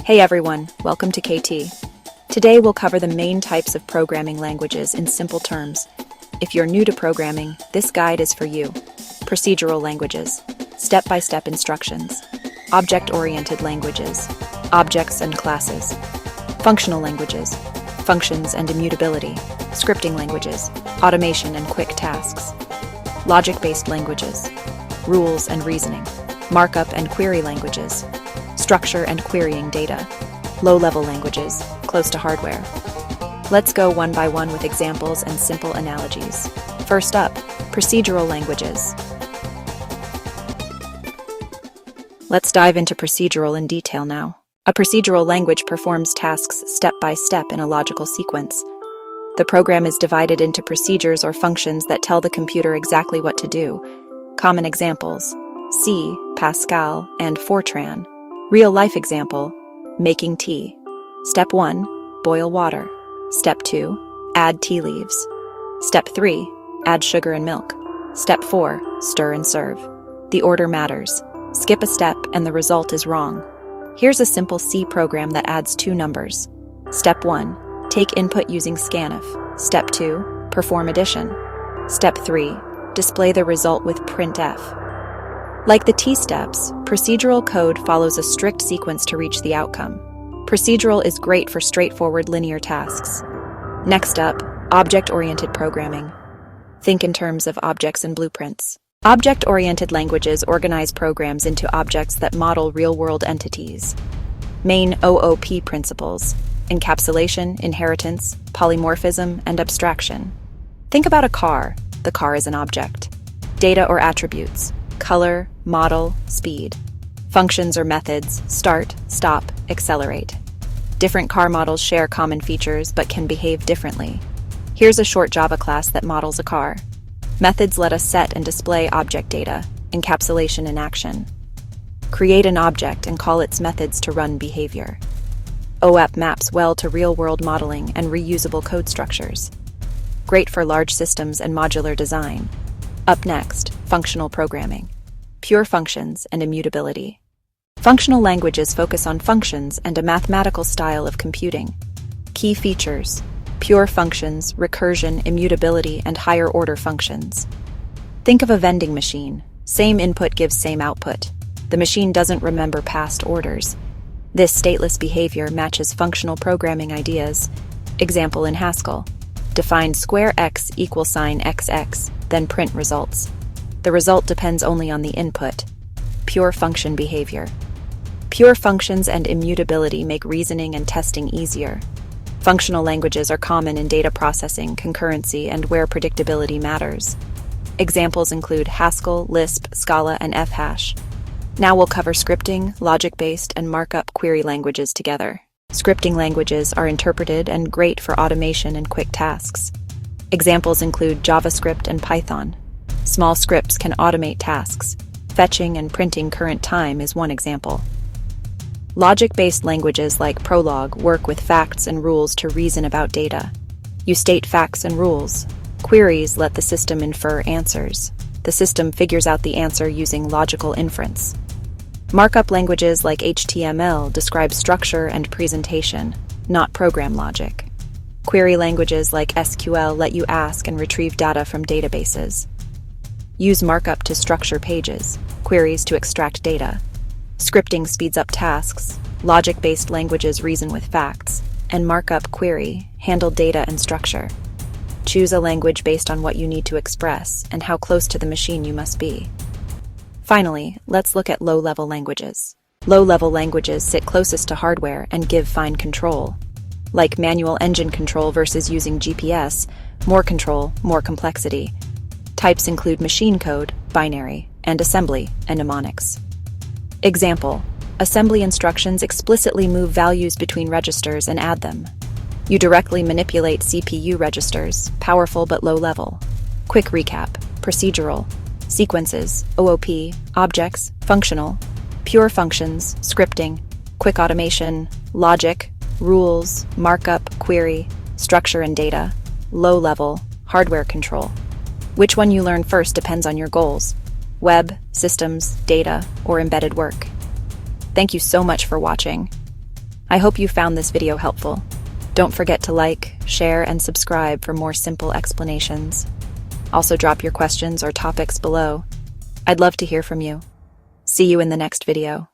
Hey everyone, welcome to KT. Today we'll cover the main types of programming languages in simple terms. If you're new to programming, this guide is for you. Procedural languages, step-by-step instructions. Object-oriented languages, objects and classes. Functional languages, functions and immutability. Scripting languages, automation and quick tasks. Logic-based languages, rules and reasoning. Markup and query languages, structure and querying data. Low-level languages, close to hardware. Let's go one by one with examples and simple analogies. First up, procedural languages. Let's dive into procedural in detail now. A procedural language performs tasks step by step in a logical sequence. The program is divided into procedures or functions that tell the computer exactly what to do. Common examples: C, Pascal, and Fortran. Real-life example: making tea. Step 1, boil water. Step 2, add tea leaves. Step 3, add sugar and milk. Step 4, stir and serve. The order matters. Skip a step and the result is wrong. Here's a simple C program that adds two numbers. Step 1, take input using scanf. Step 2, perform addition. Step 3, display the result with printf. Like the T steps, procedural code follows a strict sequence to reach the outcome. Procedural is great for straightforward linear tasks. Next up, object-oriented programming. Think in terms of objects and blueprints. Object-oriented languages organize programs into objects that model real-world entities. Main OOP principles: encapsulation, inheritance, polymorphism, and abstraction. Think about a car. The car is an object. Data or attributes: color, model, speed. Functions or methods: start, stop, accelerate. Different car models share common features but can behave differently. Here's a short Java class that models a car. Methods let us set and display object data, encapsulation in action. Create an object and call its methods to run behavior. OOP maps well to real-world modeling and reusable code structures. Great for large systems and modular design. Up next, functional programming. Pure functions and immutability. Functional languages focus on functions and a mathematical style of computing. Key features: pure functions, recursion, immutability, and higher-order functions. Think of a vending machine. Same input gives same output. The machine doesn't remember past orders. This stateless behavior matches functional programming ideas. Example in Haskell: define square x equals sign xx, then print results. The result depends only on the input. Pure function behavior. Pure functions and immutability make reasoning and testing easier. Functional languages are common in data processing, concurrency, and where predictability matters. Examples include Haskell, Lisp, Scala, and Fhash. Now we'll cover scripting, logic-based, and markup query languages together. Scripting languages are interpreted and great for automation and quick tasks. Examples include JavaScript and Python. Small scripts can automate tasks. Fetching and printing current time is one example. Logic-based languages like Prolog work with facts and rules to reason about data. You state facts and rules. Queries let the system infer answers. The system figures out the answer using logical inference. Markup languages like HTML describe structure and presentation, not program logic. Query languages like SQL let you ask and retrieve data from databases. Use markup to structure pages, queries to extract data. Scripting speeds up tasks, logic-based languages reason with facts, and markup query handle data and structure. Choose a language based on what you need to express and how close to the machine you must be. Finally, let's look at low-level languages. Low-level languages sit closest to hardware and give fine control. Like manual engine control versus using GPS, more control, more complexity. Types include machine code, binary, and assembly, and mnemonics. Example: assembly instructions explicitly move values between registers and add them. You directly manipulate CPU registers, powerful but low level. Quick recap: procedural, sequences, OOP, objects, functional, pure functions, scripting, quick automation, logic, rules, markup, query, structure and data, low level, hardware control. Which one you learn first depends on your goals: web, systems, data, or embedded work. Thank you so much for watching. I hope you found this video helpful. Don't forget to like, share, and subscribe for more simple explanations. Also drop your questions or topics below. I'd love to hear from you. See you in the next video.